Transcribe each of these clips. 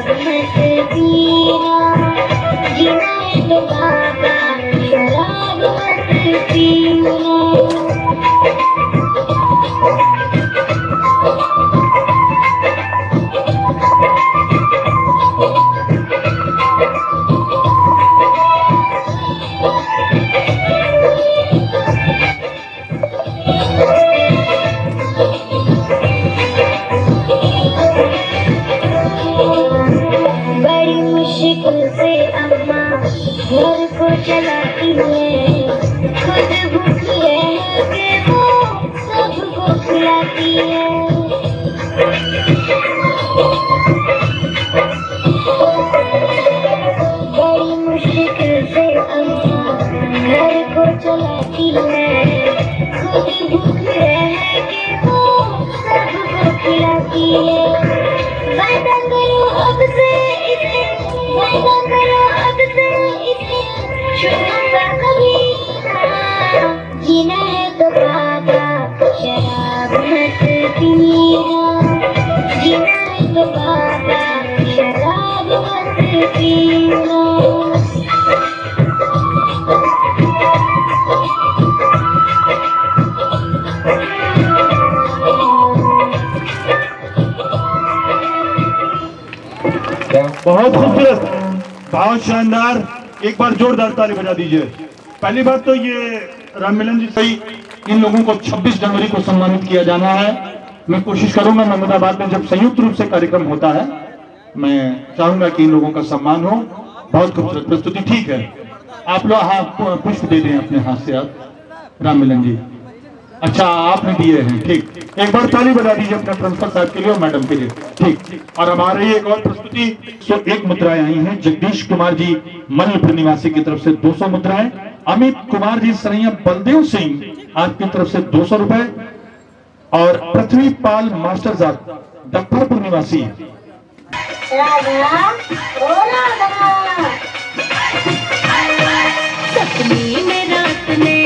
मत पीना, जीना है तो बाबा शराब मत पीना। बड़ी मुश्किल से अम्मा घर को चलाती है, खुद भूखी है कि वो सबको खिलाती है। बड़ी मुश्किल से अम्मा घर को चलाती है, खुद भूखी है कि वो सबको खिलाती है। वादा करो अब से इसे, वादा करो अब से इसे, छूऊंगा कभी ना। जीना है तो बाबा शराब मत पीना, जीना है तो बाबा शराब मत पीना। बहुत खूबसूरत, बहुत शानदार। एक बार जोरदार ताली बजा दीजिए। पहली बात तो ये राममिलन जी सही, इन लोगों को 26 जनवरी को सम्मानित किया जाना है। मैं कोशिश करूंगा महमूदाबाद में जब संयुक्त रूप से कार्यक्रम होता है, मैं चाहूंगा कि इन लोगों का सम्मान हो। बहुत खूबसूरत प्रस्तुति। ठीक है, आप लोग हाँ पुष्प दे दें अपने हाथ से आप। राममिलन जी, अच्छा आपने दिए हैं, ठीक। एक बार ताली बजा दीजिए अपने प्रिंसिपल साहब के लिए और मैडम के लिए, ठीक। और हमारे एक और प्रस्तुति 101 मुद्राएं आई हैं। जगदीश कुमार जी मल्लपुर निवासी की तरफ से 200 मुद्राएं। अमित कुमार जी सरैया बलदेव सिंह आपकी तरफ से 200 रुपए। और पृथ्वी पाल मास्टर साहब दफ्फरपुर निवासी। राधा ओ राधा, सपने में रात में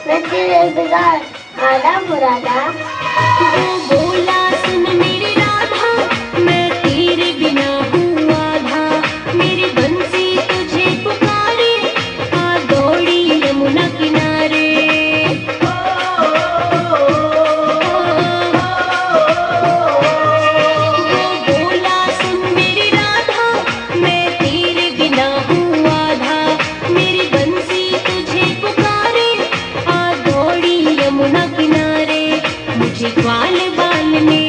मैं तेरे इंतजार आधा मुरादा। वो बोला सुन मेरी राधा, मैं तेरे बिना हूँ आधा। मेरी बंसी तुझे पुकारे, आ दौड़ी यमुना किनारे। वो बोला सुन मेरी राधा, मैं तेरे बिना हूँ आधा। मेरी बंसी तुझे पुकारे, यमुना किनारे। मुझे ग्वाल बाल में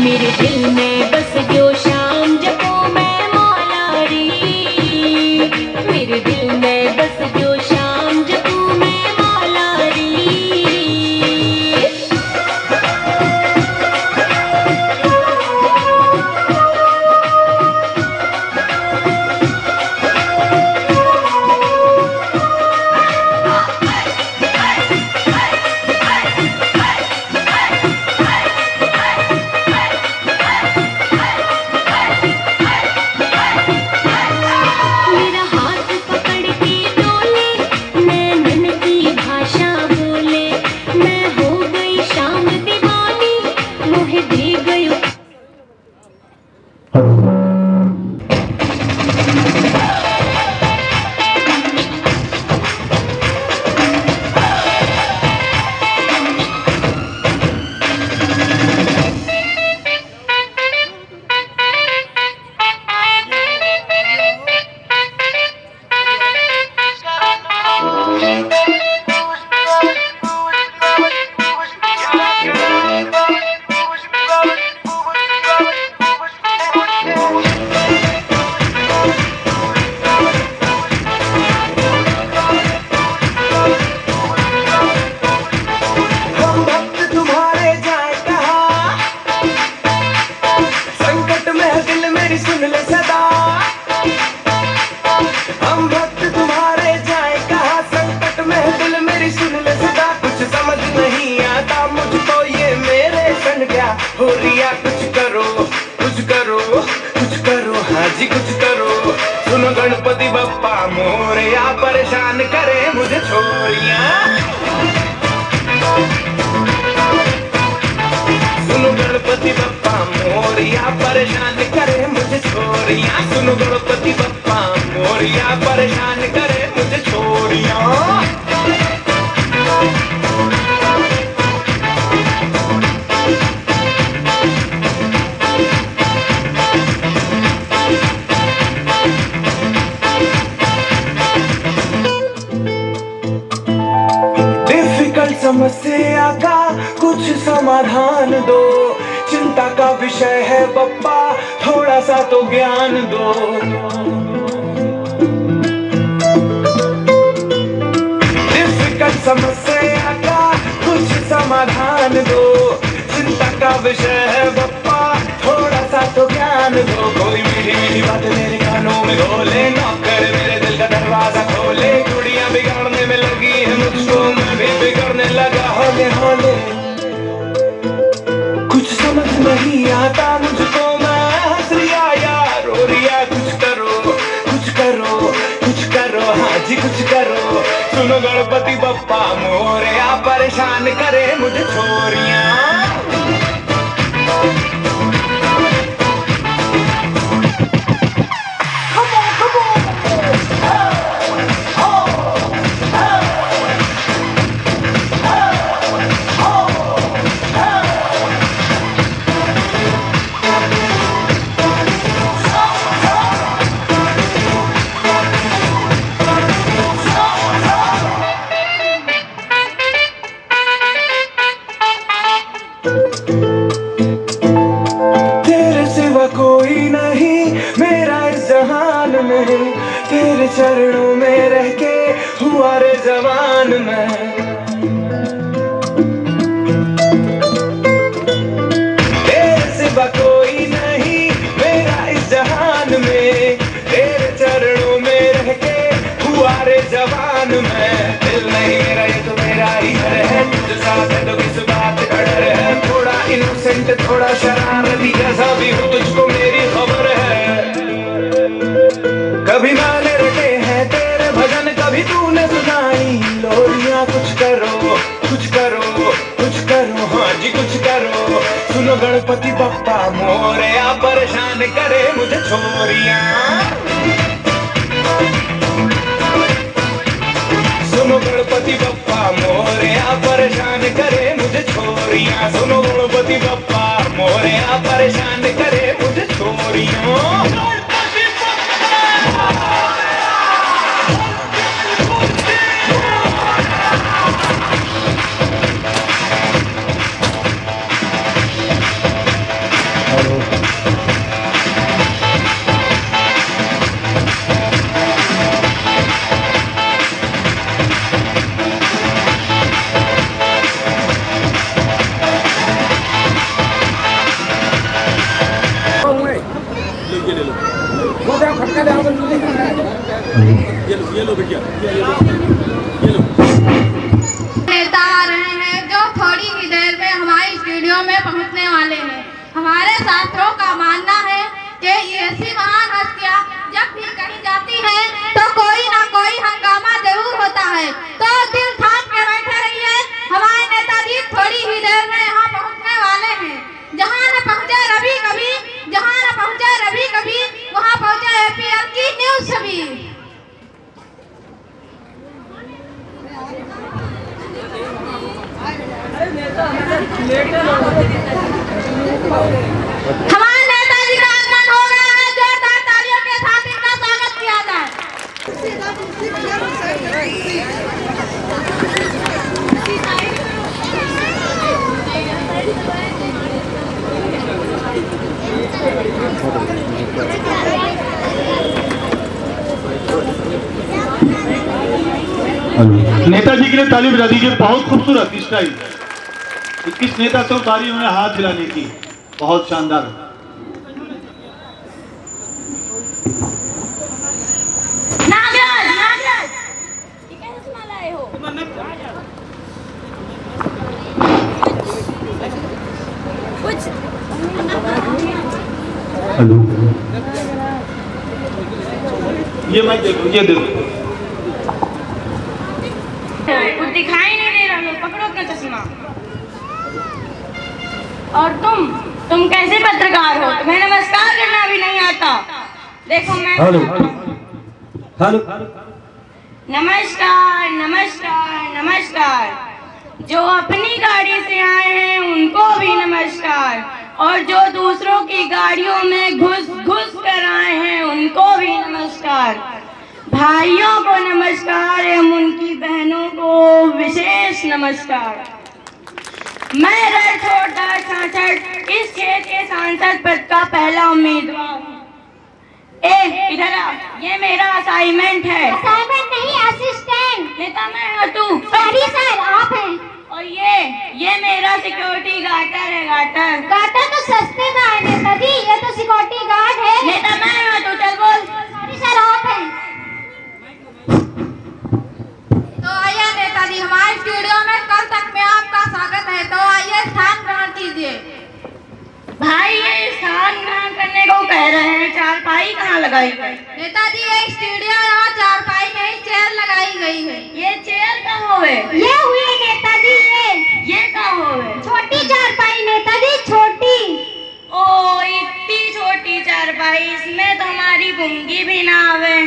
मेरे दिल में बस जो शाम जपो मैं मौला री, मेरे दिल में बस जो शाम जपो मैं मौला री। मेरा हाथ पकड़ के डोले, नैनन की भाषा बोले, मैं हो गई शाम दीवानी, मोह दे गयो। हम भक्त तुम्हारे जाए कहाँ, संकट में है दिल मेरी सुन ले सदा। हम भक्त तुम्हारे जाए कहाँ, संकट में है दिल मेरी सुन ले सदा। कुछ समझ नहीं आता मुझको ये मेरे संग क्या हो रिया। कुछ करो कुछ करो कुछ करो, हाँ जी कुछ करो। सुनो गणपति बप्पा मोरया, परेशान करे मुझे छोरियां। सुनो गणपति बप्पा मोरया, परेशान करे मुझे छोरियां। सुनो गणपति बप्पा मोरया, परेशान करे मुझे छोरियां। डिफिकल्ट समस्या का कुछ समाधान दो, चिंता का विषय है बप्पा थोड़ा सा तो ज्ञान दो। डिफिकल्ट समस्या का कुछ समाधान दो, चिंता का विषय है बप्पा थोड़ा सा तो ज्ञान दो। कोई मीठी मीठी बात मेरे कानों में घोले, नौकर मेरे दिल का दरवाजा खोले। गुड़िया बिगाड़ने में लगी है मुझको, मैं भी बिगड़ने लगा होले होले। कुछ समझ नहीं आता मुझको, मैं हंस रिया यार रो रिया। कुछ करो कुछ करो कुछ करो, हाँ जी कुछ करो। सुनो गणपति बप्पा मोरया, परेशान करे मुझे छोरियां। तेरे सिवा कोई नहीं मेरा इस जहान में, तेरे चरणों में रह के हुआ रे जवान मैं। तेरे सिवा कोई नहीं मेरा इस जहान में, तेरे चरणों में रह के हुआ रे जवान मैं। दिल नहीं मेरा ये तो मेरा ही घर है, तुझ साथ है तो किस बात का डर है। थोड़ा इनोसेंट थोड़ा शरारती जैसा भी हूँ, तुझको मेरी खबर है। कभी मैंने रटे हैं तेरे भजन, कभी तूने सुनाई लोरियां। कुछ करो कुछ करो कुछ करो, हाँ जी कुछ करो। सुनो गणपति बप्पा मोरया, परेशान करे मुझे छोरियां। सुनो गणपति बप्पा मोरया, परेशान करे मुझे छोरियां। सुनो गणपति बप्पा मोरया, परेशान करे मुझे छोरियां। नेता आ रहे हैं जो थोड़ी ही देर में हमारे स्टूडियो में पहुंचने वाले हैं। हमारे छात्रों का मानना है कि ऐसी महान हस्तियां जब भी कहीं जाती हैं तो कोई ना कोई हंगामा जरूर होता है। तो दिल थाम के बैठे रहिए, हमारे नेताजी थोड़ी ही देर में यहाँ पहुंचने वाले हैं। जहाँ न पहुंचे रवि कभी, जहाँ न पहुंचे रवि कभी, वहाँ पहुंचे APL की न्यूज छवि। हमारे नेताजी का आगमन हो रहा है, जोरदार तालियों के साथ इनका स्वागत किया जाए। नेताजी के लिए ताली बजा दीजिए। बहुत खूबसूरत स्टाइल, किस नेता से उतारी उन्हें हाथ हिलाने की, बहुत शानदार। हेलो, ये मैं देखो, ये देखो, कुछ दिखाई नहीं दे रहा, पकड़ो अपना चश्मा। और तुम कैसे पत्रकार हो? तुम्हें नमस्कार करना भी नहीं आता। देखो मैं हेलो हेलो, नमस्कार नमस्कार नमस्कार। जो अपनी गाड़ी से आए हैं उनको भी नमस्कार, और जो दूसरों की गाड़ियों में घुस घुस कर आए हैं उनको भी नमस्कार। भाइयों को नमस्कार एवं उनकी बहनों को विशेष नमस्कार। मैं रणछोड़दास सांसद इस क्षेत्र के सांसद पद का पहला उम्मीदवार हूँ। इधर आ, ये मेरा असाइनमेंट है। असाइनमेंट नहीं, असिस्टेंट। नेता मैं हूँ, तू? सॉरी सर, आप हैं। और ये मेरा सिक्योरिटी गार्डर है। गार्डर तो सस्ते का है नेताजी, ये तो सिक्योरिटी गार्ड है। नेता मैं हूँ, तू चल बोल। सॉरी सर, आप हैं। तो आइए नेताजी, हमारे स्टूडियो में कल तक में आपका स्वागत है। तो आइए स्थान ग्रहण कीजिए। भाई ये स्थान ग्रहण करने को कह रहे हैं, चारपाई कहाँ लगाई गई? नेताजी ये स्टूडियो यहाँ चारपाई नहीं चेयर लगाई गई है। ये चेयर कहाँ हुए? ये हुई है नेताजी, ये कहाँ हुए? छोटी चारपाई नेताजी, छोटी। ओ इतनी छोटी चारपाई, इसमें तो हमारी बुंगी भी ना आवे।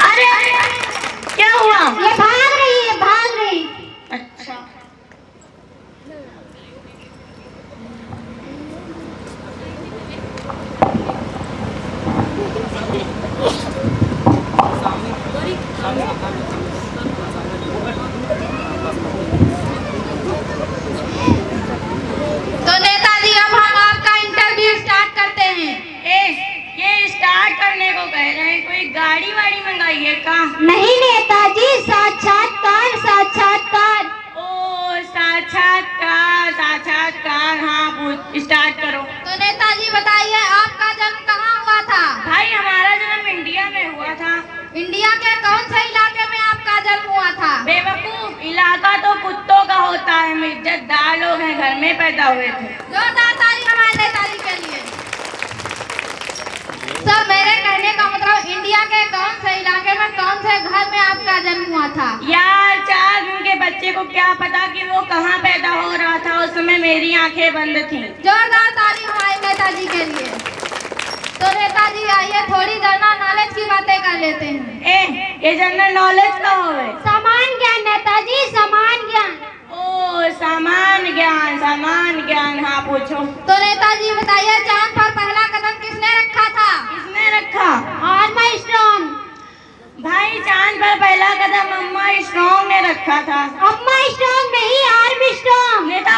अरे क्या हुआ? ये भाग रही है, भाग रही। अच्छा, तो नेताजी अब हम आपका इंटरव्यू स्टार्ट करते हैं। ये स्टार्ट करने को कह रहे हैं, कोई गाड़ी वाड़ी मंगाइए का? नहीं नेताजी, साक्षात्कार साक्षात्कार। ओ साक्षात्कार, हाँ पूछ, स्टार्ट करो। तो नेताजी बताइए आपका जन्म कहाँ हुआ था? भाई हमारा जन्म इंडिया में हुआ था। इंडिया के कौन से इलाके में आपका जन्म हुआ था? बेवकूफ, इलाका तो कुत्तों का होता है, हम इज्जतदार लोग हैं, घर में पैदा हुए थे। जोरदार ताली हमारे नेताजी के लिए। सर मेरे कहने का मतलब इंडिया के कौन से इलाके में कौन से घर में आपका जन्म हुआ था? यार 4 दिन के बच्चे को क्या पता कि वो कहाँ पैदा हो रहा था, उस समय मेरी आंखें बंद थीं। जोरदार ताली हमारे नेताजी के लिए। तो नेताजी आइए थोड़ी जनरल नॉलेज की बातें कर लेते हैं। ये जनरल नॉलेज का होवे? समान ज्ञान नेताजी, समान ज्ञान। ओ सामान ज्ञान, हाँ पूछो। तो नेताजी बताइए चांद पर पहला कदम किसने रखा था? किसने रखा? आर्मस्ट्रॉन्ग। भाई चांद पर पहला कदम अम्मा स्ट्रॉन्ग ने रखा था। अम्मा स्ट्रॉन्ग नहीं, आर्मस्ट्रॉन्ग। नेता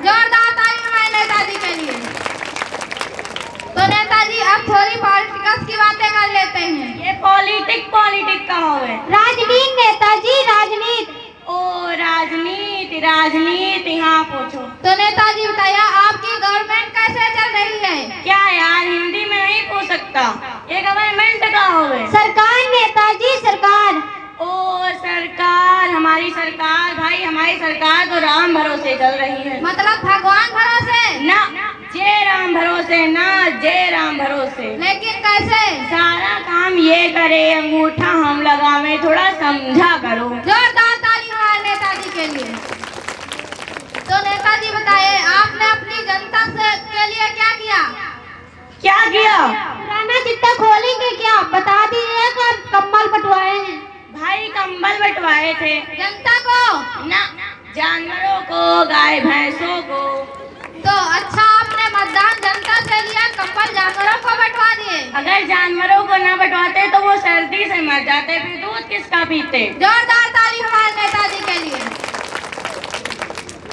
जोरदार ताली हमारे नेताजी के लिए। तो नेताजी अब थोड़ी पॉलिटिक्स की बातें कर लेते हैं। ये पॉलिटिक का होवे। राजनीति नेताजी, राजनीति। ओ राजनीति हाँ पूछो। तो नेताजी बताइए आपकी गवर्नमेंट कैसे चल रही है? क्या यार हिंदी में नहीं पूछ सकता, ये गवर्नमेंट का होवे। सरकार नेताजी, सरकार। ओ सरकार, हमारी सरकार भाई, हमारी सरकार तो राम भरोसे चल रही है। मतलब भगवान भरोसे? ना, जय राम भरोसे ना, जय राम भरोसे। लेकिन कैसे? सारा काम ये करे, अंगूठा हम लगावे, थोड़ा समझा करो। जोरदार ताली हमारे नेताजी के लिए। तो नेताजी बताइए आपने अपनी जनता से के लिए क्या किया? क्या किया? पुराना चिट्ठा खोलेंगे क्या? बता दीजिए कब कम्बल बंटवाए हैं? भाई कंबल बंटवाए थे। जनता को? ना, जानवरों को, गाय भैंसों को। तो अच्छा आपने मतदान जनता से लिया, कंबल जानवरों को बंटवा दिए। अगर जानवरों को न बंटवाते तो वो सर्दी से मर जाते, फिर दूध किसका पीते। जोरदार ताली हमारे नेताजी के लिए।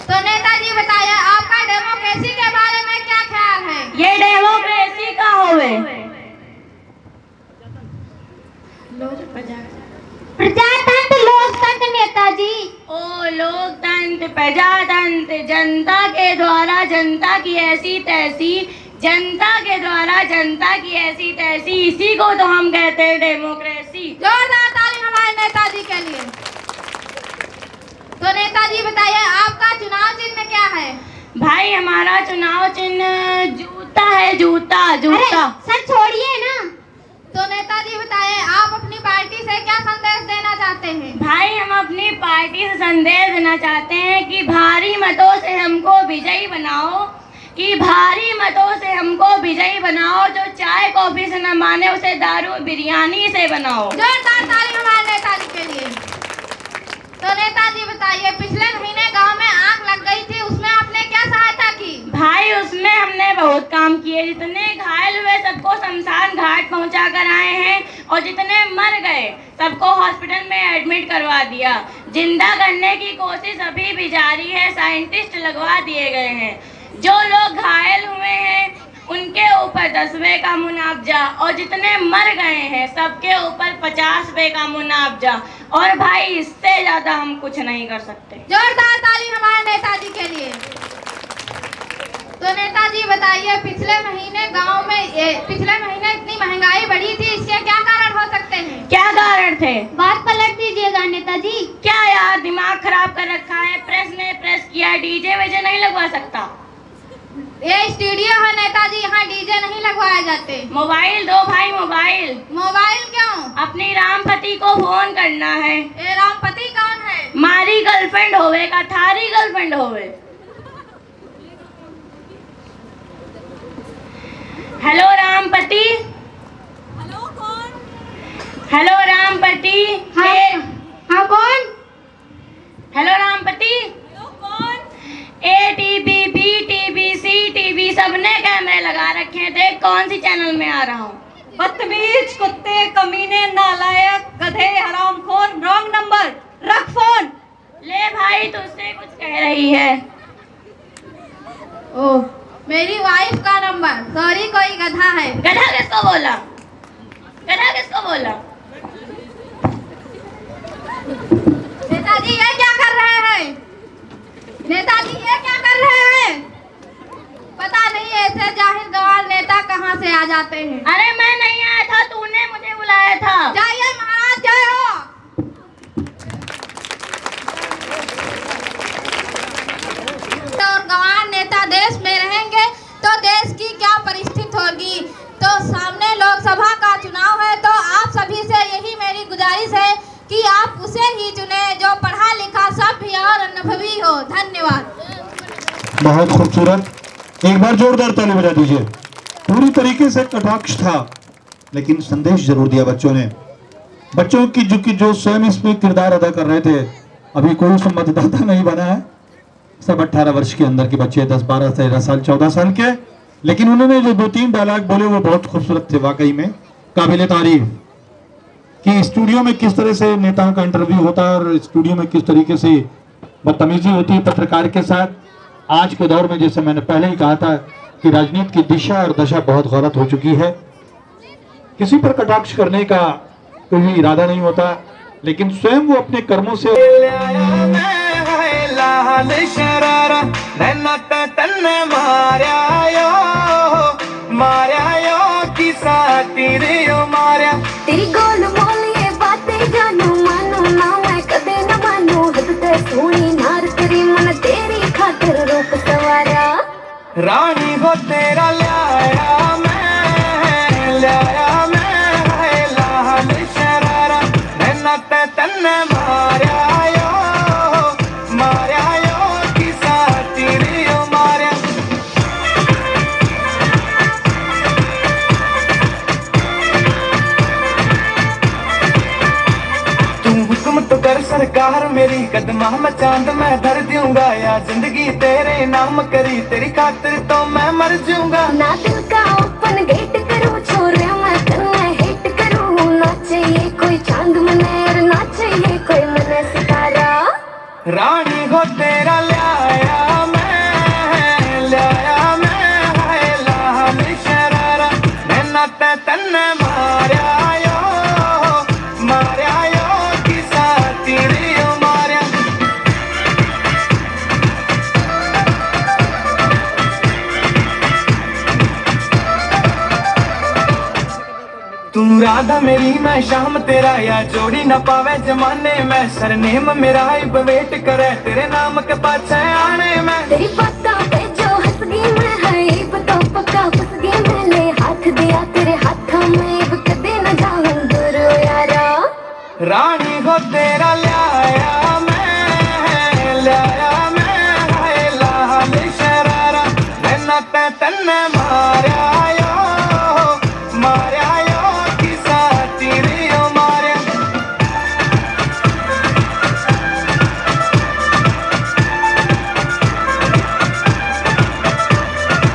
तो नेताजी बताइए आपका डेमोक्रेसी के बारे में क्या ख्याल है? ये डेमोक्रेसी का होवे। प्रजातंत्र, लोकतंत्र नेताजी। ओ लोकतंत्र, प्रजातंत्र, जनता के द्वारा जनता की ऐसी तैसी, जनता के द्वारा जनता की ऐसी तैसी, इसी को तो हम कहते हैं डेमोक्रेसी। जोरदार ताली हमारे नेताजी के लिए। तो नेताजी बताइए आपका चुनाव चिन्ह क्या है? भाई हमारा चुनाव चिन्ह जूता है, जूता। सर छोड़िए ना। तो नेताजी बताइए आप अपनी पार्टी से क्या संदेश देना चाहते हैं? भाई हम अपनी पार्टी से संदेश देना चाहते हैं कि भारी मतों से हमको विजयी बनाओ, कि भारी मतों से हमको विजयी बनाओ। जो चाय कॉफी से न माने उसे दारू बिरयानी से बनाओ। जोरदार ताली हमारे नेताजी के लिए। तो नेताजी बताइए पिछले महीने गांव में आग लग गई थी, उसमें आपने क्या सहायता की? भाई उसमें हमने बहुत काम किए, जितने घायल हुए सबको शमशान घाट पहुंचा कर आए हैं, और जितने मर गए सबको हॉस्पिटल में एडमिट करवा दिया। जिंदा करने की कोशिश अभी भी जारी है, साइंटिस्ट लगवा दिए गए हैं। जो लोग घायल हुए हैं उनके ऊपर 10 रुपए का मुआवजा, और जितने मर गए हैं सबके ऊपर 50 रुपए का मुआवजा। और भाई इससे ज्यादा हम कुछ नहीं कर सकते। जोरदार ताली हमारे नेताजी के लिए। तो नेताजी बताइए पिछले महीने इतनी महंगाई बढ़ी थी, इसके क्या कारण हो सकते हैं? क्या कारण थे? बात पलट दीजिएगा नेताजी। क्या यार दिमाग खराब कर रखा है, प्रेस ने प्रेस किया, डीजे वीजे नहीं लगवा सकता। ये स्टूडियो है नेताजी, यहाँ डीजे नहीं लगवाए जाते। मोबाइल दो भाई, मोबाइल। मोबाइल क्यों? अपनी रामपति को फोन करना है। ये रामपति कौन है? मारी गर्लफ्रेंड होवे का थारी गर्लफ्रेंड होवे। हेलो रामपति। हेलो कौन? हेलो रामपति। हाँ कौन? हेलो रामपति। कौन? ए टीवी, बी टीवी, सी टीवी सबने कैमरे लगा रखे थे, कौन सी चैनल में आ रहा हूँ? बदतमीज, कुत्ते, कमीने, नालायक, गधे, हरामखोर, रॉन्ग नंबर, रख फोन। ले भाई तुझसे कुछ कह रही है। ओह मेरी वाइफ का नंबर, सॉरी कोई गधा है। गधा किसको बोला? गधा किसको बोला? नेताजी ये क्या कर रहे हैं? नेताजी ये क्या कर रहे हैं? पता नहीं ऐसे जाहिर गवार नेता कहाँ से आ जाते हैं। अरे मैं नहीं आया था, तूने मुझे बुलाया था। जाइए महाराज, जय हो। और गवार नेता देश में रहेंगे तो देश की क्या परिस्थिति होगी। तो सामने लोकसभा का चुनाव है, तो आप सभी से यही मेरी गुजारिश है कि आप उसे ही चुने जो पढ़ा लिखा, सभ्य और अनुभवी हो। धन्यवाद। बहुत खूबसूरत, एक बार जोरदार ताली बजा दीजिए। पूरी तरीके से कटाक्ष था, लेकिन संदेश जरूर दिया बच्चों ने। बच्चों की जो स्वयं इसमें किरदार अदा कर रहे थे, अभी कोई उसमें मतदाता नहीं बना है, सब 18 वर्ष के अंदर के बच्चे, 10, 12, 13 साल, 14 साल के। लेकिन उन्होंने जो 2-3 डायलॉग बोले वो बहुत खूबसूरत थे, वाकई में काबिले तारीफ। कि स्टूडियो में किस तरह से नेताओं का इंटरव्यू होता है और स्टूडियो में किस तरीके से बदतमीजी होती है पत्रकार के साथ, आज के दौर में, जैसे मैंने पहले ही कहा था, कि राजनीति की दिशा और दशा बहुत गलत हो चुकी है। किसी पर कटाक्ष करने का कोई इरादा नहीं होता, लेकिन स्वयं वो अपने कर्मों से लाल शरारा नैना तन्ने मार्या यो किसा तेरे यो मार्या। तेरी गोल मोल ये बातें जानू मानू ना मैं कदे न मानू, हद ते सोनी नार तेरी मन तेरी खातिर रूप सवारा। रानी हो तेरा लाया मैं है लाल शरारा नैना तन्ने मार्या यो किसा तेरे यो मार्या। तू हुक्म तो कर सरकार मेरी, कदमा में चांद मैं धर दूंगा, या जिंदगी तेरे नाम करी तेरी खातिर तो मैं मर जाऊंगा। ना दिल का ओपन गेट करूं छोरे मैं तन्ने हिट करूं, ना चाहिए कोई चांद मने और ना चाहिए कोई मने सितारा। रानी हो तेरा लाया मैं है लाल शरारा नैना तन्ने मार्या यो किसा तेरे यो मार्या। तू राधा मेरी मैं शाम तेरा, या जोड़ी न पावे जमाने में, सरनेम मेरा इब वेट करे तेरे नाम के पाछे आने में। तेरी बातों पे जो हंस गई मैं है इब तो पक्का फंस गई मैंने, हाथ दिया तेरे हाथों में इब कदे न जाऊं दूर यारा। रानी हो तेरा लाया मैं है लाल शरारा नैना तन्ने मार्या यो किसा तेरे यो मार्या।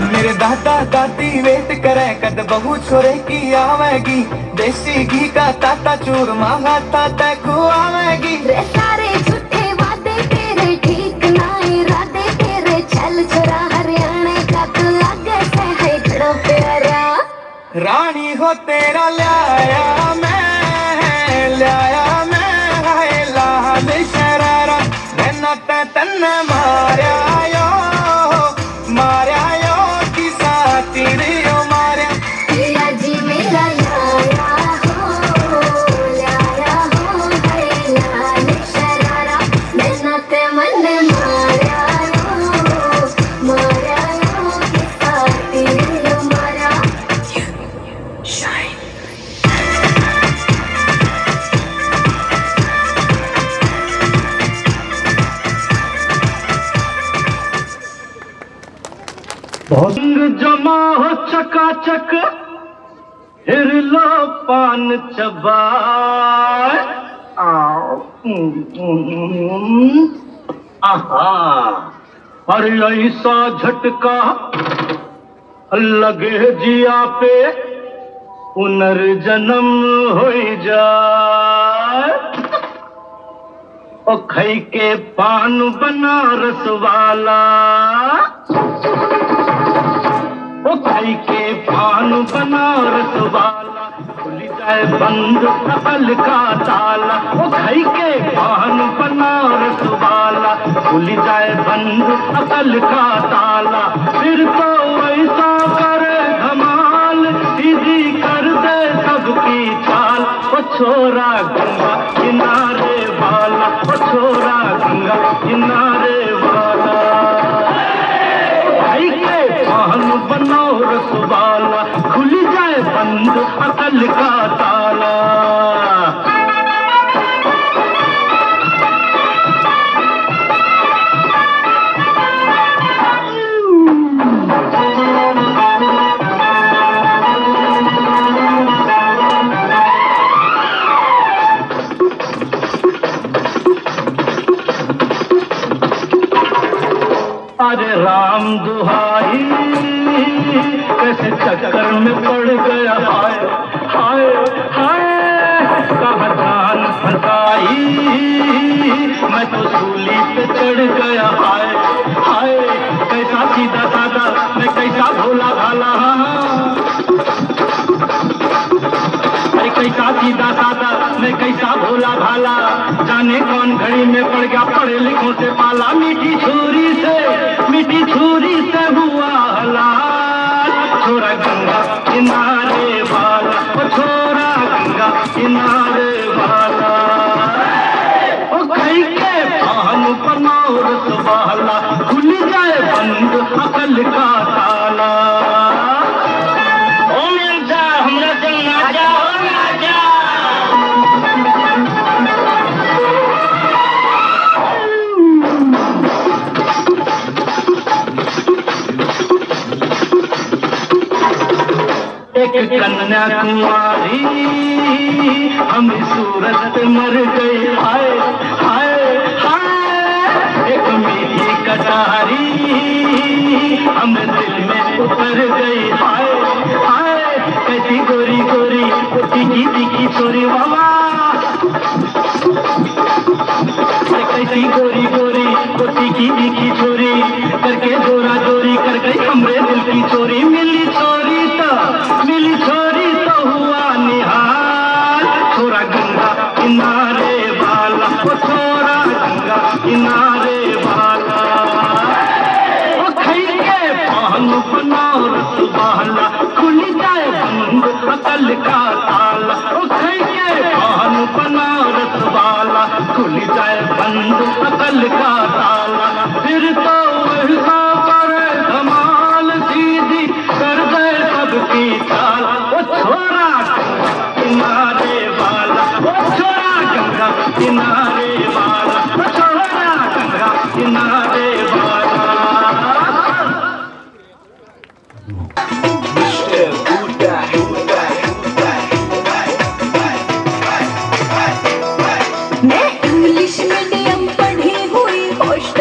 मेरे दादा दादी वेट करे कद बहू छोरे की आवेगी, देसी घी का ताता चूरमा खाता तै खुआवेगी। रे सारे झूठे वादे तेरे ठीक ना इरादे तेरे, चल छोरा हरियाणा का तू लागे से है घड़ा प्यारा। रानी हो तेरा लाया मैं है लाल शरारा नैना तन्ने मार्या यो किसा तेरे यो मार्या। तेरा जी मेरा लाया हो है लाल शरारा नैना ते मन मार्या यो किसा तेरे यो मारा। बहुत जमा हो चकाचक, फिर लो पान चबाए। आहा, और ऐसा झटका लगे जिया पे पुनर्जन्म हो जाए। ओ खई के पान बनारस वाला, ओ खई के पान बनारस वाला, खुल जाए बंद अकल का ताला। ओ खई के पान बनारस वाला, खुल जाए बंद अकल का ताला। फिर तो ऐसा करे धमाल, सीधी कर दे सबकी चाल। ओ छोरा गंगा किनारे वाला, ओ छोरा गंगा किनारे वाला, भाई के पान बनारस वाला, खुल जाए बंद अकल का ताला। अरे राम दुहाई, कैसे चक्कर में पड़ गया, हाय हाय हाय, कहाँ जान फंसाई, मैं तो सूली पे चढ़ गया, हाय हाय सीधा साधा मैं कैसा भोला भाला, अरे कैसा सीधा साधा मैं कैसा भोला भाला, जाने कौन घड़ी में पड़ गया पढ़े लिखों से पाला, मीठी छुरी से हुआ हलाल, छोरा गंगा किनारे वाला, ओ छोरा गंगा किनारे वाला, ओ कहीं के पान बनौरत वाला, खुल जाए बंद अकल का ताला। ओ मिर्जा हमरा संग ना जा, ओ ना जा। एक कन्याकुमारी हम सूरत मर गए, हाय हाय हाय, एक मीठी कटारी हम दिल में उतर गई, हाय हाय, कैसी गोरी गोरी तीखी तीखी छोरी बाबा, कैसी गोरी गोरी तीखी तीखी छोरी, करके जोरा जोरी कर गई हमरे दिल की चोरी, मिली छोरी तो हुआ निहाल, छोरा गंगा किनारे वाला, ओ छोरा गंगा किनारे वाला, ओ खैके पान बनौरत वाला, खुल जाए बंद अकल का ताला, ओ खैके पान बनौरत वाला, खुल जाए बंद अकल का ताला, फिर तो वैसा करे धमाल सीधी कर गए सबकी चाल, ओ छोरा गंगा किनारे वाला, ओ छोरा गंगा किनारे वाला, ओ छोरा गंगा किनारे वाला। मैं इंग्लिश मीडियम पढ़ी हुई, होस्ट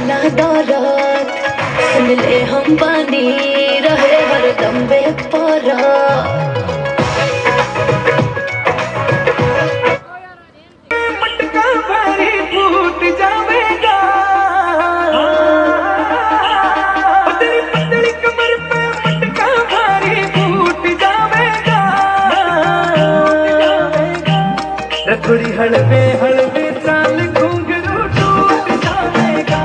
ना दौलत, सुन ले हम बानी रहे हरदम बेपराह। मटका भारी फूट जावेगा, तेरी पतली कमर पे मटका भारी फूट जावेगा। थोड़ी हड़बे हड़बे चाल घुंघरू टूट जावेगा,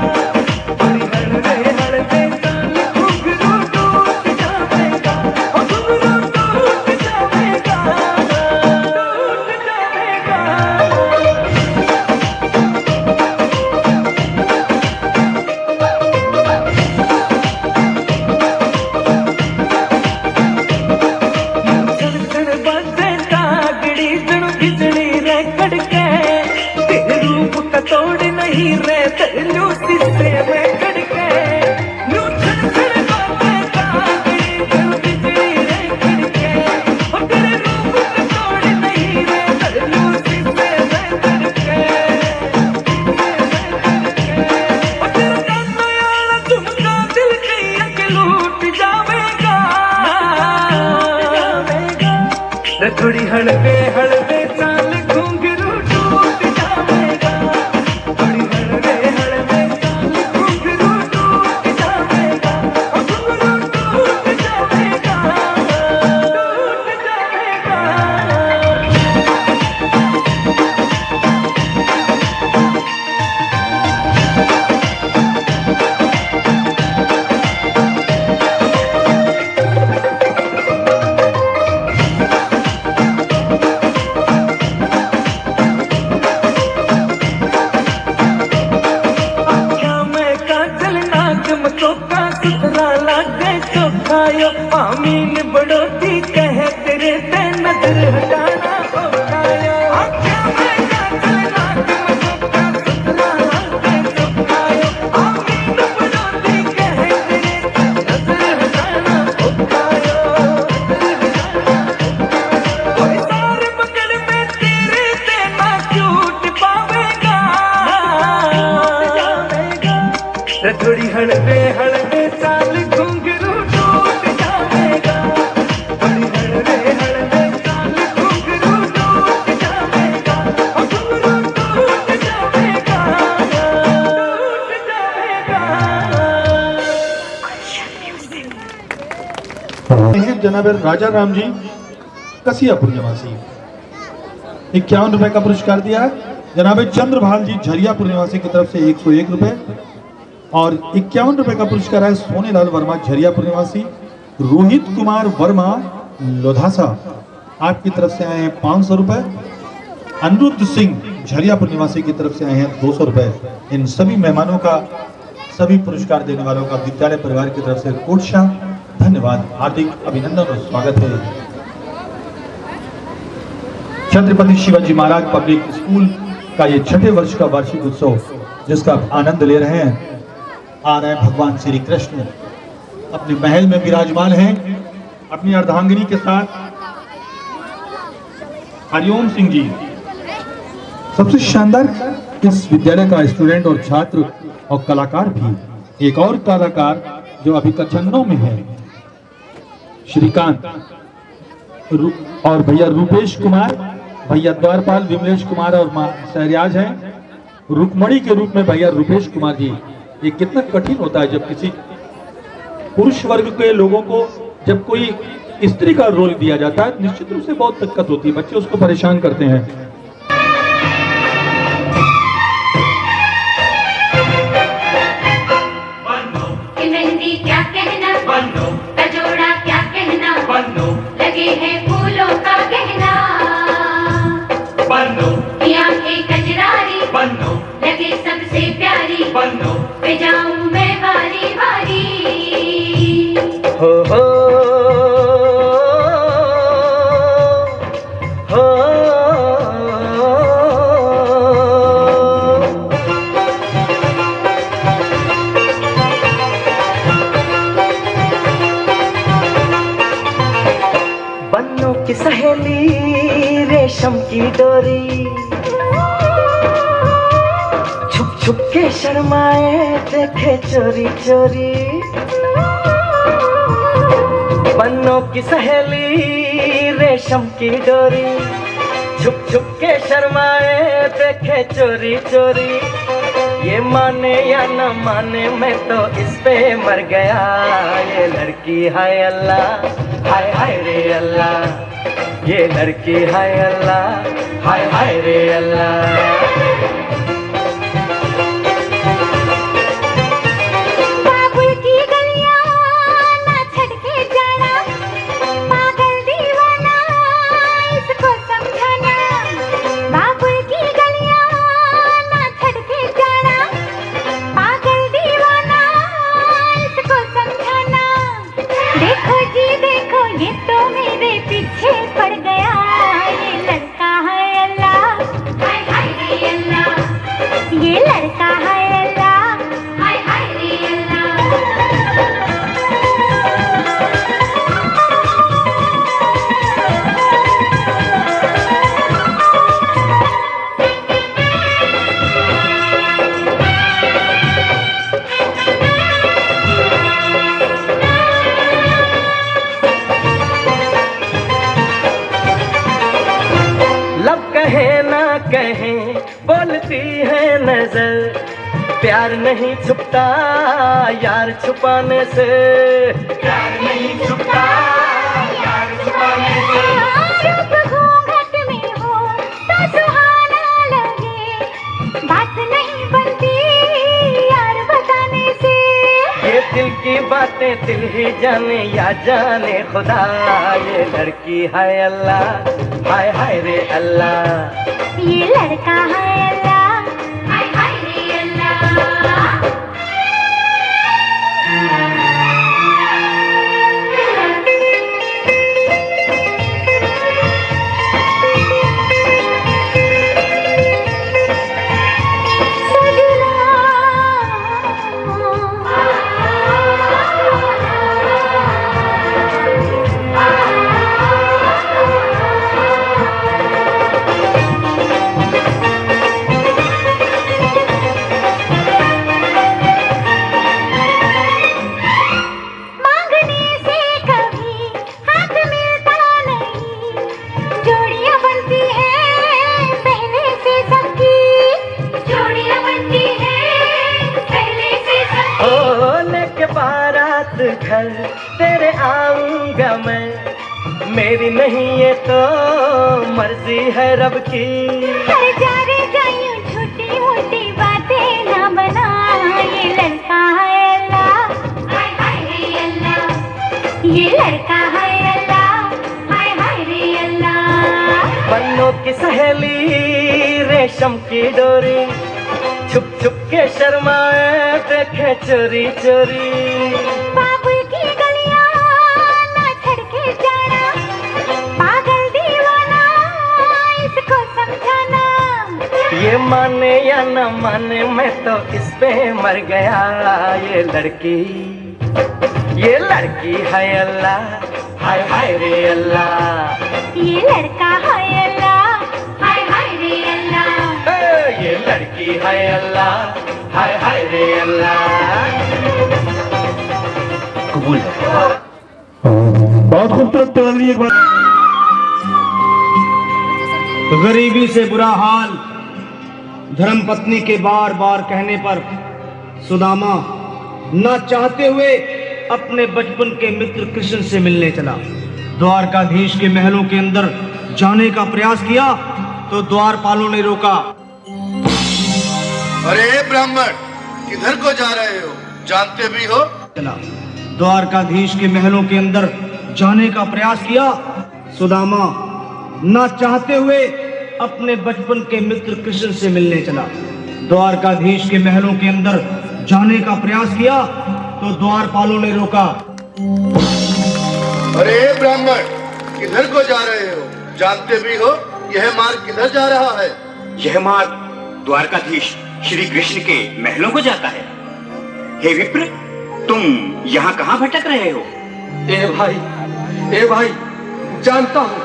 थोड़ी हड़बे हड़बे चाल घुंघरू टूट जावेगा, घुंघरू टूट जावेगा, टूट जावेगा। छड़ छड़ बजे तागड़ी जणु बिजली रे कड़के, तेरे रूप का तोड़ नहीं रे तेलू शीशे में कड़के। नू छड़ छड़ बजे तागड़ी जणु बिजली रे कड़के, ओ तेरे रूप का तोड़ नहीं रे तेलू शीशे में कड़के। ओ तेरा कानो याला तुमका दिल कहीं के लूट जावेगा। थोड़ी हड़बे हड़बे चाल घुंघरू टूट जावेगा, थोड़ी हड़बे हड़बे चाल घुंघरू टूट जावेगा, घुंघरू टूट जावेगा, टूट जावेगा। क्या मैं काजल नाक में चौका सुथरा लागे चौखायो, आमीन बड़ोती कहे तेरे ते नजर हटाना होगायो। क्या मैं काजल नाक में चौका सुथरा लागे चौखायो, आमीन बड़ोती कहे तेरे ते नजर हटाना होगायो। कोई सारे मगर में तेरे ते ना झूठ पावेगा। थोड़ी हड़बे हड़बे चाल घुंघरू टूट जावेगा, थोड़ी हड़बे हड़बे चाल घुंघरू टूट जावेगा, घुंघरू टूट जावेगा, टूट जावेगा। हैं जनाब राजा राम जी कसियापुर निवासी, 51 रुपए का पुरस्कार दिया है। जनाब चंद्रभाल जी झरियापुर निवासी की तरफ से 101 रुपए और 51 रुपए का पुरस्कार है सोनेलाल वर्मा झरियापुर निवासी। रोहित कुमार वर्मा लोधासा आपकी तरफ से आए हैं 500 रुपए। अनिरुद्ध सिंह झरियापुर निवासी की तरफ से आए हैं 200 रुपए। इन सभी मेहमानों का, सभी पुरस्कार देने वालों का विद्यालय परिवार की तरफ से कोटशा धन्यवाद, हार्दिक अभिनंदन और स्वागत है। छत्रपति शिवाजी महाराज पब्लिक स्कूल का ये 6ठे वर्ष का वार्षिक उत्सव जिसका आप आनंद ले रहे हैं, आ रहे हैं भगवान श्री कृष्ण अपने महल में विराजमान हैं अपनी अर्धांगिनी के साथ। हरिओम सिंह जी सबसे शानदार इस विद्यालय का स्टूडेंट और छात्र और कलाकार भी। एक और कलाकार जो अभी कचन्नों में है श्रीकांत और भैया रूपेश कुमार, भैया द्वारपाल विमलेश कुमार और मां शहरियाज हैं। रुक्मणी के रूप में भैया रूपेश कुमार जी। ये कितना कठिन होता है जब किसी पुरुष वर्ग के लोगों को जब कोई स्त्री का रोल दिया जाता है, निश्चित रूप से बहुत दिक्कत होती है, बच्चे उसको परेशान करते हैं। मेहंदी क्या कहना, कजोड़ा क्या कहना, लगे हैं फूलों का गहना, ये आंखें कजरारी, लगे सबसे प्यारी, पे जाऊं मैं बारी बारी। हो हो बन्नों की सहेली रेशम की डोरी, छुप छुप के शर्माए देखे चोरी चोरी, बन्नों की सहेली रेशम की डोरी। छुप छुप के शर्माए देखे चोरी चोरी, ये माने या न माने मैं तो इस पे मर गया। ये लड़की हाय अल्लाह, हाय हाय रे अल्लाह, ये लड़की हाय अल्लाह, हाय हाय रे अल्लाह। कहें बोलती है नजर, प्यार नहीं छुपता यार छुपाने से। प्यार नहीं छुपता यार छुपाने से। रूप घूंघट में हो तो सुहाना लगे, बात नहीं बनती यार बताने से। ये दिल की बातें दिल ही जाने या जाने खुदा। ये लड़की हाय अल्लाह, हाय हाय रे अल्लाह, ये लड़का है अल्लाह, हाय हाय रे अल्लाह। घर तेरे आऊंगा मैं, मेरी नहीं ये तो मर्जी है रब की। हर जा रे जायूं छोटी मोटी बातें ना बना, ये लड़का है अल्लाह, हाय हाय रे अल्लाह, ये लड़का है अल्लाह, हाय हाय रे अल्लाह। बन्नों की सहेली रेशम की डोरी, छुप छुप के शर्माए देखे चोरी चोरी। बाबुल की गलियां ना छड़ के जाना, पागल दीवाना इसको समझाना। ये माने या न माने मैं तो इस पे मर गया। ये लड़की है अल्लाह, हाय हाय रे अल्लाह, ये लड़का है अल्लाह, हाय हाय रे अल्लाह, ये लड़की है अल्लाह, हाय हाय रे अल्लाह। कबूल है। बहुत खूबसूरत तैयारी एक बार। गरीबी से बुरा हाल धर्मपत्नी के बार बार कहने पर सुदामा न चाहते हुए अपने बचपन के मित्र कृष्ण से मिलने चला। द्वारकाधीश के महलों के अंदर जाने का प्रयास किया तो द्वारपालों ने रोका। अरे ब्राह्मण, किधर को जा रहे हो? जानते भी हो? चला द्वारकाधीश के महलों के अंदर जाने का प्रयास किया। सुदामा न चाहते हुए अपने बचपन के मित्र कृष्ण से मिलने चला। द्वारकाधीश के महलों के अंदर जाने का प्रयास किया तो द्वारपालों ने रोका। अरे ब्राह्मण, किधर को जा रहे हो? जानते भी हो यह मार्ग किधर जा रहा है? यह मार्ग द्वारकाधीश श्री कृष्ण के महलों को जाता है। हे विप्र, तुम यहाँ कहाँ भटक रहे हो? ए भाई, जानता हूँ,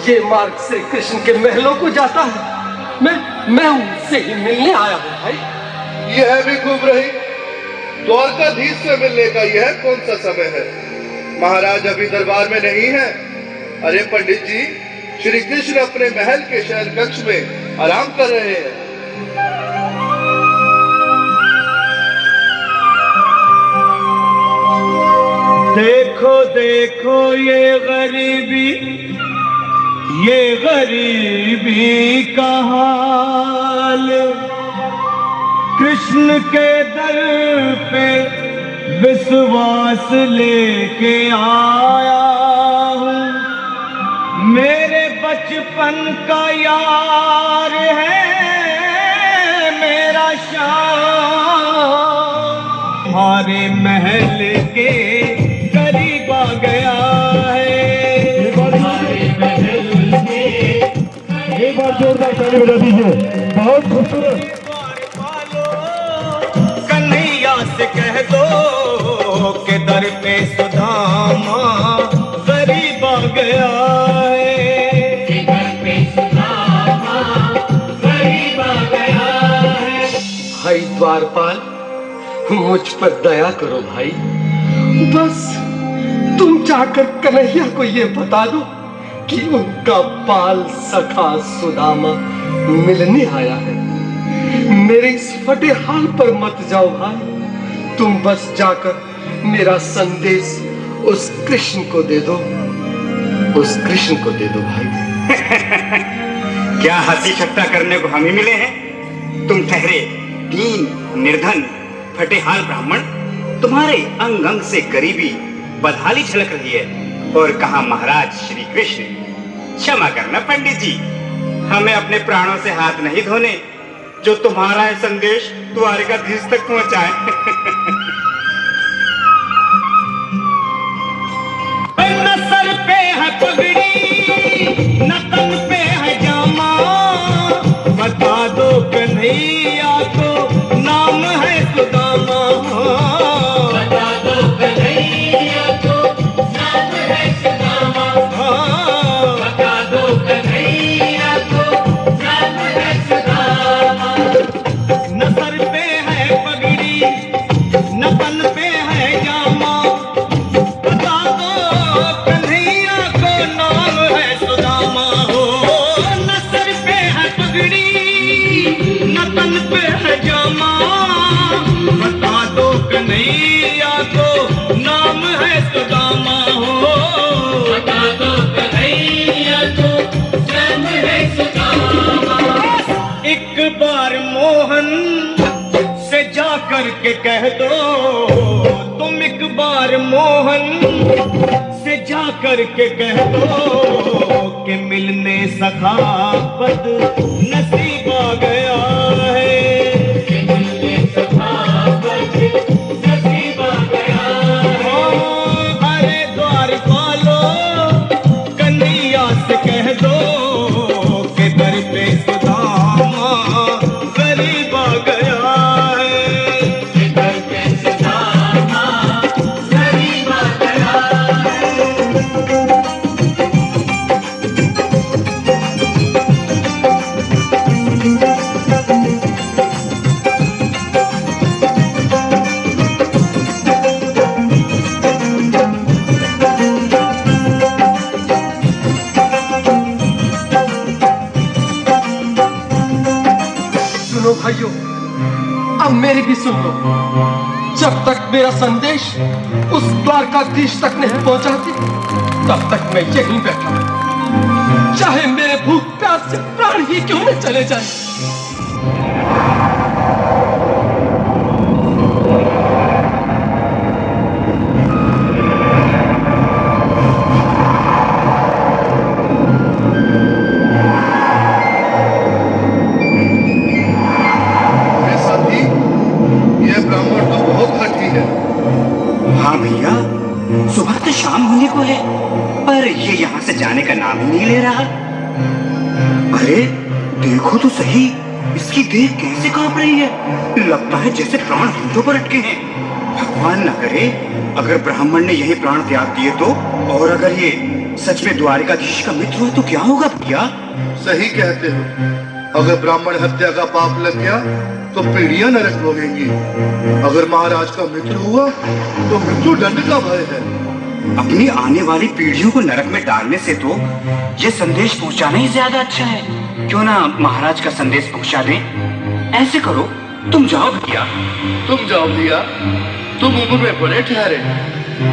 ये मार्ग श्री कृष्ण के महलों को जाता है। मैं उनसे ही मिलने आया हूँ भाई। यह भी खूब रही। द्वारकाधीश से मिलने का यह कौन सा समय है? महाराज अभी दरबार में नहीं है। अरे पंडित जी, श्री कृष्ण अपने महल के शयन कक्ष में आराम कर रहे हैं। देखो देखो ये गरीबी का हाल, कृष्ण के दर पे विश्वास लेके आया हूँ। मेरे बचपन का यार है मेरा श्याम, हमारे महल के करीब आ गया है। एक बार जोरदार ताली बजा दीजिए। बहुत खूबसूरत। कन्हैया से कह दो के दर पे सुदामा गरीब आ गया है। के दर पे सुदामा गरीब आ गया है। भाई द्वारपाल, मुझ पर दया करो भाई। बस तुम जाकर कन्हैया को ये बता दो कि उनका बाल सखा सुदामा मिलने आया है। मेरे इस फटे हाल पर मत जाओ भाई। तुम बस जाकर मेरा संदेश उस कृष्ण को दे दो, उस कृष्ण को दे दो भाई। क्या हंसी ठट्टा करने को हम ही मिले हैं? तुम ठहरे दीन निर्धन फटेहाल ब्राह्मण, तुम्हारे अंग अंग से गरीबी बदहाली झलक रही है। और कहा महाराज श्री कृष्ण। क्षमा करना पंडित जी, हमें अपने प्राणों से हाथ नहीं धोने जो तुम्हारा है संदेश द्वारकाधीश तक पहुंचाए। न सर पे है पगड़ी न तन पे है जामा, बता दो कन्हैया को नाम है सुदामा। बता दो कन्हैया को नाम है सुदामा। बता दो कन्हैया को नाम है सुदामा। न सर पे है पगड़ी न तन पे है जामा, बता दो कन्हैया को नाम है सुदामा। हो न सर पे है पगड़ी न तन पे है जामा, बता दो कन्हैया को नाम है सुदामा। हो बता दो कन्हैया को नाम है सुदामा। एक बार मोहन से जा कर के कह दो, तुम एक बार मोहन से जा कर के कह दो कि मिलने सखावत नसीब आ गया है। कि मिलने सखावत नसीब आ गया है। अरे द्वारपालो, कन्हैया से कह दो कि दर पे सुदामा गरीब आ गया है। कि दर पे सुदामा गरीब आ गया है। सुनो भाइयों, अब मेरी भी सुन लो। जब तक मेरा संदेश उस द्वारकाधीश तक नहीं पहुंचाती, तब तक मैं यहीं बैठा हूं, चाहे मेरे भूख प्यास से प्राण ही क्यों न चले जाए। अरे साथी, यह ब्राह्मण तो बहुत हठी है। हाँ भैया, सुबह तो शाम होने को है पर ये यहाँ से जाने का नाम ही नहीं ले रहा। अरे देखो तो सही, इसकी देह कैसे कांप रही है। लगता है जैसे प्राण होठों पर अटके हैं। भगवान न करे अगर ब्राह्मण ने यही प्राण त्याग दिए तो, और अगर ये सच में द्वारकाधीश का मित्र हुआ तो क्या होगा भैया? सही कहते हो। अगर ब्राह्मण हत्या का पाप लग गया तो पीढ़ियां नरक भोगेंगी। अगर महाराज का मित्र हुआ तो मृत्यु दंड का भय है। अपनी आने वाली पीढ़ियों को नरक में डालने से तो ये संदेश पहुंचाना ही ज्यादा अच्छा है। क्यों ना महाराज का संदेश पहुंचा दें। ऐसे करो, तुम जाओ भैया। तुम जाओ भैया, तुम उम्र में बड़े ठहरे,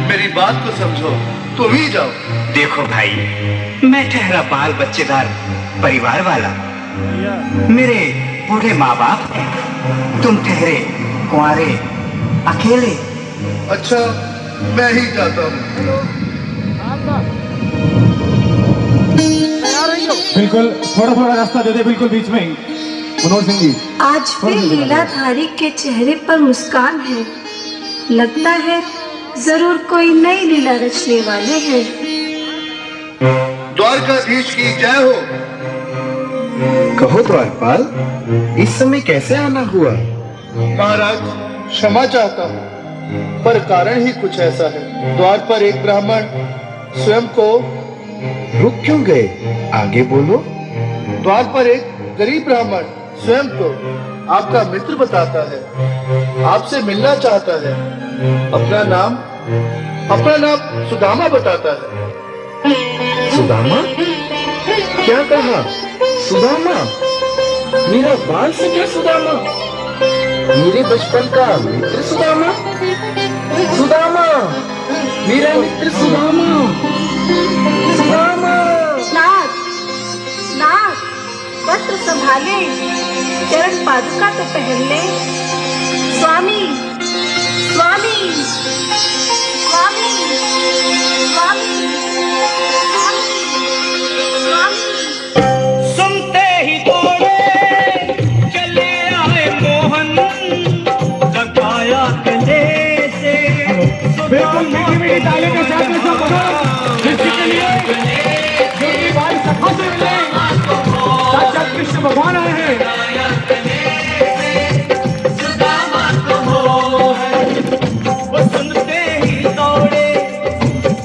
मेरी बात को समझो, तुम ही जाओ। देखो भाई, मैं ठहरा बाल बच्चेदार परिवार वाला, मेरे बूढ़े माँ बाप हैं। तुम ठहरे कुंवारे अकेले। अच्छा, मैं ही जाता हूँ। बिल्कुल, थोड़ा थोड़ा रास्ता दे दे, बिल्कुल बीच में ही। मनोहर सिंह जी, आज फिर लीलाधारी के चेहरे पर मुस्कान है। लगता है जरूर कोई नई लीला रचने वाले हैं। द्वारकाधीश की जय हो। कहो द्वारपाल, इस समय कैसे आना हुआ? महाराज, क्षमा चाहता हूँ, पर कारण ही कुछ ऐसा है। द्वार पर एक ब्राह्मण स्वयं को रुक क्यों गए? आगे बोलो। द्वार पर एक गरीब ब्राह्मण स्वयं को आपका मित्र बताता है, आपसे मिलना चाहता है। अपना नाम सुदामा बताता है। सुदामा? क्या कहा? सुदामा? मेरा बाल सखा सुदामा? मेरे बचपन का मित्र सुदामा? सुदामा, मेरा मित्र सुदामा। सुदामा। नाथ, नाथ, वस्त्र संभाले, चरण पादुका तो पहन ले। स्वामी, स्वामी, स्वामी, स्वामी, स्वामी। सुनते ही दौड़े चले आए मोहन, लगाया गले से। बिल्कुल मीठी मीठी ताली के साथ में सब बनो, जिसके लिए जो कि भाई सखा से मिले, साक्षात कृष्ण भगवान आए हैं। सुनते ही दौड़े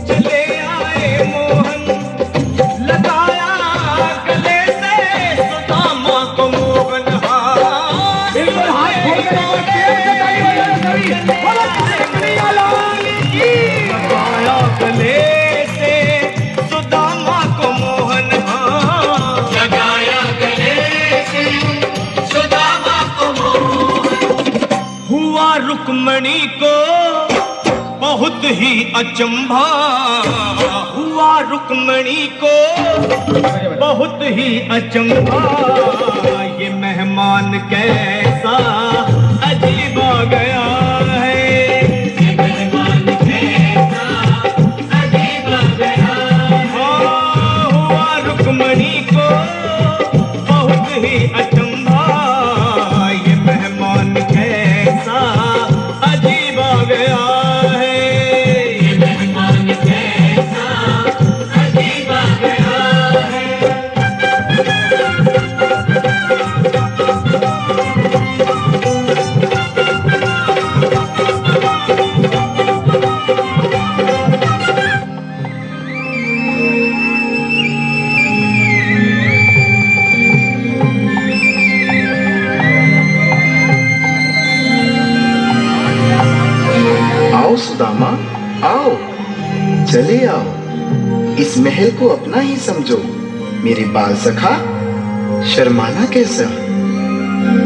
चले आए मोहन, लगाया गले से सुदामा को मोहन। बिल्कुल हाथ खोल कर एक बार प्रेम से ताली बजाओ सभी। बोलो कन्हैया लाल की। लगाया गले से सुदामा को मोहन। लगाया गले से सुदामा को मोहन। हुआ रुक्मणी को बहुत ही अचंभा, हुआ रुक्मणी को बहुत ही अचंभा। ये मेहमान कैसा अजीब आ गया है, ये मेहमान कैसा अजीब आ गया है। हुआ रुक्मणी को बहुत ही अचंभा, ये मेहमान कैसा अजीब आ गया है। ये मेहमान कैसा अजीब आ गया है। आओ सुदामा, आओ, चले आओ। इस महल को अपना ही समझो। मेरे बाल सखा, शर्माना कैसा?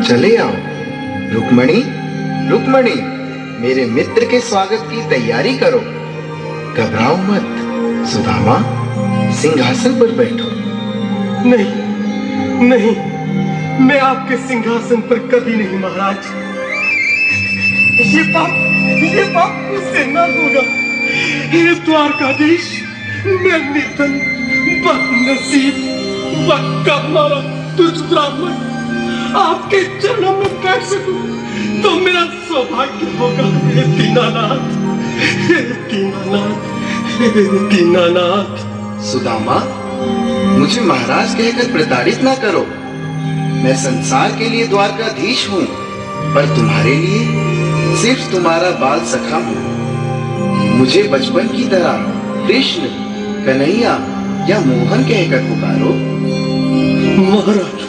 चले आओ। रुक्मणी, रुक्मणी, मेरे मित्र के स्वागत की तैयारी करो। घबराओ मत। सुदामा, सिंहासन पर बैठो। नहीं, नहीं, मैं आपके सिंहासन पर कभी नहीं महाराज। ये पाप मुझसे न होगा। ये द्वारकाधीश, मैं निर्धन, बदनसीब, बदकर्मारा तुझ ब्राह्मण आपके चरणों में बैठ सकूं तो मेरा सौभाग्य होगा। हे दीनानाथ, हे दीनानाथ, हे दीनानाथ। सुदामा, मुझे महाराज कहकर प्रताड़ित ना करो। मैं संसार के लिए द्वारकाधीश हूँ, पर तुम्हारे लिए सिर्फ तुम्हारा बाल सखा हूँ। मुझे बचपन की तरह कृष्ण, कन्हैया या मोहन कहकर पुकारो। महाराज,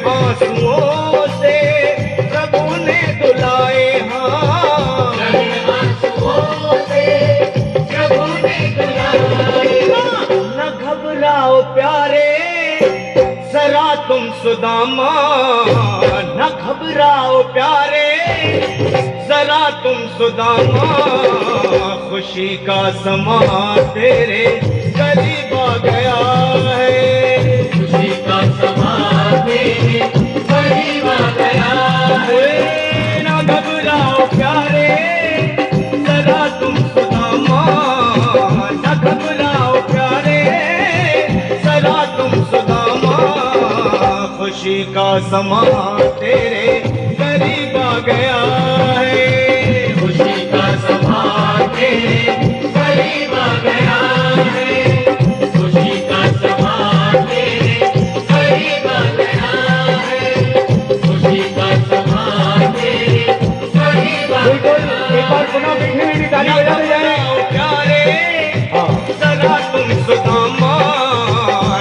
बांसुओं से प्रभु ने दुलाए हाँ न घबराओ प्यारे जरा तुम सुदामा न घबराओ प्यारे जरा तुम सुदामा खुशी का समा तेरे करीब आ गया है खुशी का समा तेरे करीब आ गया है ना घबराओ प्यारे जरा तुम सुदामा ना घबराओ प्यारे जरा तुम सुदामा खुशी का समा तेरे करीब आ गया है खुशी का समा तेरे करीब आ गया है खुशी का समा तेरे करीब आ गया है खुशी का समा तेरे करीब आ गया एक बार सुनो बिखरी हुई ताली बजाते जाए प्यारे जरा तुम सुदामा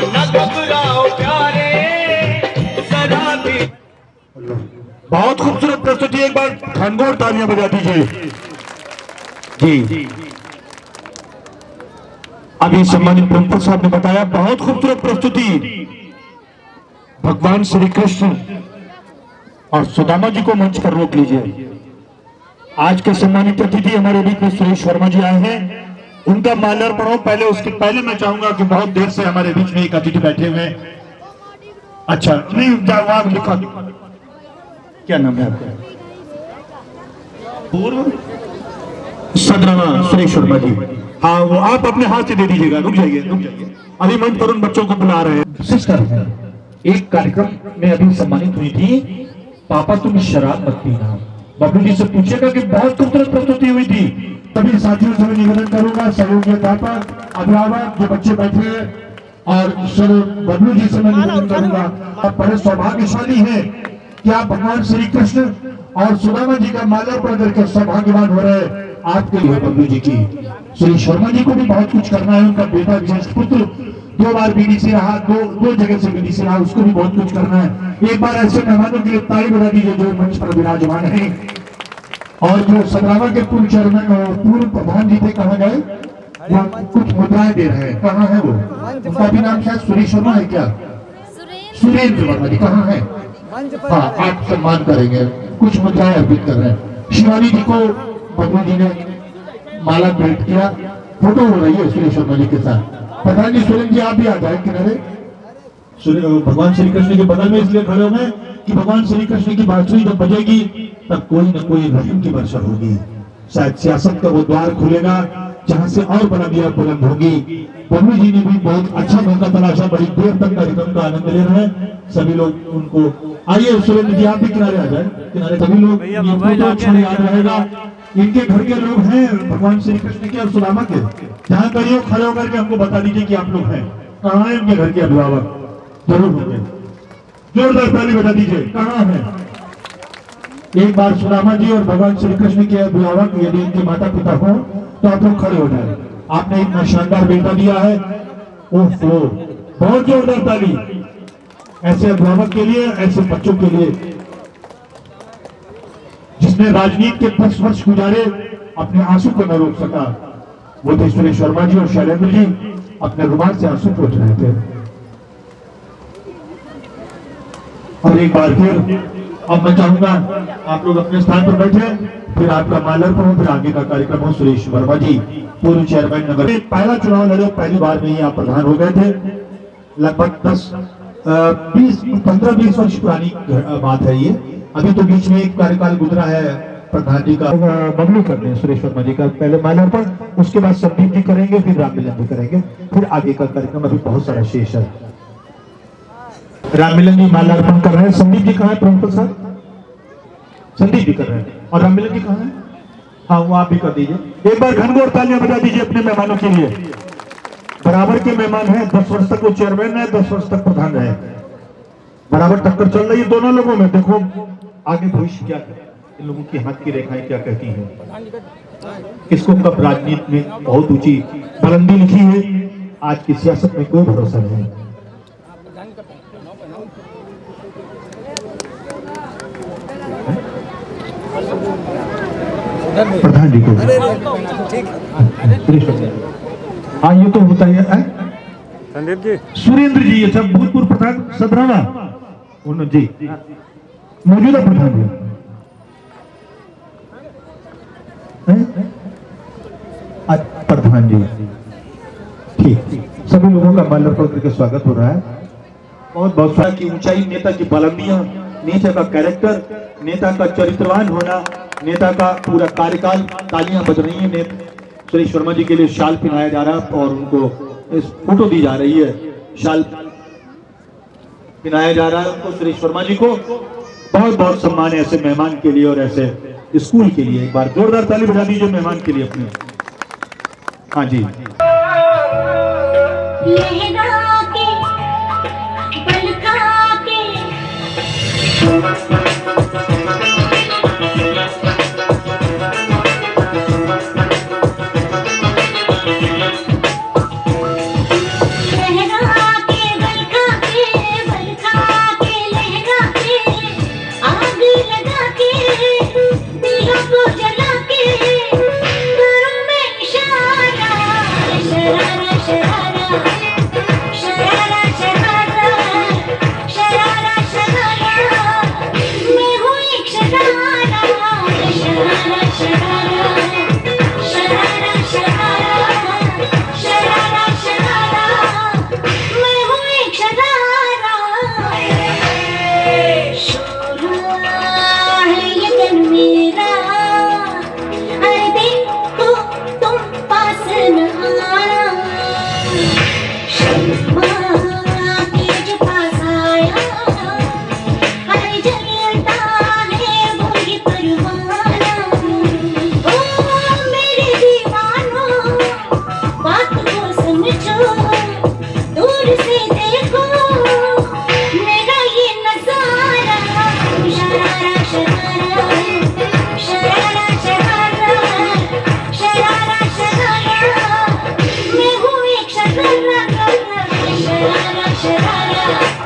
न घबराओ प्यारे जरा भी बहुत खूबसूरत प्रस्तुति, एक बार घनघोर तालियां बजा दीजिए जी। अभी सम्मानित प्रिंसिपल साहब ने बताया बहुत खूबसूरत प्रस्तुति। भगवान श्री कृष्ण और सुदामा जी को मंच पर रोक लीजिए। आज के सम्मानित अतिथि हमारे बीच में सुरेश वर्मा जी आए हैं, उनका माल्यार्पण हो। पहले उसके पहले मैं चाहूंगा कि बहुत देर से हमारे बीच में एक अतिथि बैठे हुए हैं। अच्छा नहीं वहां लिखा, क्या नाम है आपका? पूर्व सदराना सुरेश वर्मा जी। हाँ वो आप अपने हाथ से दे दीजिएगा। रुक जाइए रुक जाइए, अभी मंच पर उन बच्चों को बुला रहे हैं। सिस्टर एक कार्यक्रम में अभी सम्मानित हुई थी, पापा तुम शराब मत पीना। बबलू जी से पूछेगा कि बहुत खूबसूरत प्रस्तुति हुई थी। सभी साथियों से मैं निवेदन करूंगा सहयोग के आधार पर अभिभावक जो बच्चे बैठे हैं और सर बबलू जी से मैं निवेदन करूंगा, आप बड़े सौभाग्यशाली हैं कि आप भगवान श्री कृष्ण और सुदामा जी का माल्यार्पण करके सौभाग्यवान हो रहे हैं। आपके लिए बबलू जी की, श्री शर्मा जी को भी बहुत कुछ करना है। उनका बेटा ज्येष्ठ पुत्र 2 बार बीडीसी रहा, दो जगह से बीडीसी रहा, उसको भी बहुत कुछ करना है। एक बार ऐसे मेहमानों के लिए ताली बजा दीजिए जो मंच पर विराजमान है। और जो सदरावा के पूर्व चेयरमैन और पूर्व प्रधान जी थे, कहाँ गए? वो कुछ मुद्राएं दे रहे हैं, कहाँ है वो? उनका भी नाम शायद सुरेश वर्मा है क्या? सुरेंद्र वर्मा जी कहाँ है? हाँ आप सम्मान करेंगे, कुछ मुद्राएं अर्पित कर रहे हैं। शिवानी जी को बबलू जी ने माला भेंट किया, फोटो हो रही है सुरेश वर्मा जी के साथ। प्रधान जी सुरेंद्र जी आप भी आ जाए किनारे। भगवान श्री कृष्ण के बगल में इसलिए खड़े हुए कि भगवान श्री कृष्ण की बांसुरी जब बजेगी तब कोई न कोई रहम की वर्षा होगी। शायद सियासत का वो द्वार खुलेगा जहां से और बुलंदियां बुलंद होगी। बबलू जी ने भी बहुत अच्छा मौका तलाशा, बड़ी देर तक कार्यक्रम का आनंद ले रहे हैं सभी लोग। उनको आइए सुरेंद्र जी आप भी किनारे आ जाए, किनारे सभी लोग याद रहेगा। इनके घर के लोग हैं भगवान श्री कृष्ण के और सुदामा के। जहाँ करिए खड़े होकर के हमको बता दीजिए कि आप लोग हैं, कहाँ है उनके घर के अभिभावक? जरूर होंगे, जोरदार ताली बजा दीजिए, कहाँ है? एक बार सुदामा जी और भगवान श्री कृष्ण के अभिभावक यदि इनके माता पिता हो तो आप लोग खड़े हो जाए। आपने इतना शानदार बेटा दिया है, ओहो बहुत जोरदार ताली ऐसे अभिभावक के लिए, ऐसे बच्चों के लिए जिसने राजनीति के 10 वर्ष गुजारे, अपने आंसू को न रोक सका। वो थे सुरेश वर्मा जी और शैलेंद्र जी, अपने रुमाल से आंसू पोंछ रहे थे। और एक बार फिर अब मैं चाहूंगा आप लोग अपने स्थान पर बैठे, फिर आपका माल्यार्पण हो, फिर आगे का कार्यक्रम हो। सुरेश वर्मा जी पूर्व चेयरमैन नगर, पहला चुनाव लड़े, पहली बार में ही आप प्रधान हो गए थे। लगभग 15-20 वर्ष पुरानी बात है ये। अभी तो बीच में एक कार्यकाल गुजरा है प्रधान जी का। बबलू करते हैं सुरेश वर्मा जी का पहले माल्यार्पण, उसके बाद संदीप जी करेंगे, फिर राममिलन जी करेंगे, फिर आगे का कार्यक्रम अभी बहुत सारा शेष है। राममिलन जी माल्यार्पण कर रहे हैं। संदीप जी कहाँ है प्रिंसिपल साहब? संदीप जी कर रहे हैं। और राममिलन जी कहाँ है? हाँ वो आप भी कर दीजिए। एक बार घनघोर तालियां बजा दीजिए अपने मेहमानों के लिए। बराबर के मेहमान हैं, 10 वर्ष तक वो चेयरमैन है, 10 वर्ष तक प्रधान रहे। बराबर टक्कर चल रही है दोनों लोगों में। देखो आगे भविष्य क्या है, इन लोगों की हाथ की रेखाएं क्या कहती हैं, किसको कब राजनीति में बहुत ऊंची बुलंदी लिखी है। आज की सियासत में कोई भरोसा नहीं। प्रधान जी को हाँ ये तो होता है संदीप जी, सुरेंद्र जी, अच्छा भूतपूर्व प्रधान सदराना जी, मौजूदा प्रधान जी प्रधान जी, ठीक, सभी लोगों का माल्यार्पण करके स्वागत हो रहा है। बहुत बहुत स्वागत की ऊंचाई, नेता की बुलंदियां, नेता का कैरेक्टर, नेता का चरित्रवान होना, नेता का पूरा कार्यकाल, तालियां बज रही हैं। सुरेश वर्मा जी के लिए शाल पहनाया जा रहा है और उनको इस फोटो दी जा रही है, शाल पहनाया जा रहा है उनको, सुरेश वर्मा जी को। बहुत बहुत सम्मान है ऐसे मेहमान के लिए और ऐसे स्कूल के लिए। एक बार जोरदार ताली बजा दीजिए मेहमान के लिए अपने। हाँ जी, लहरा के पलका के शरारा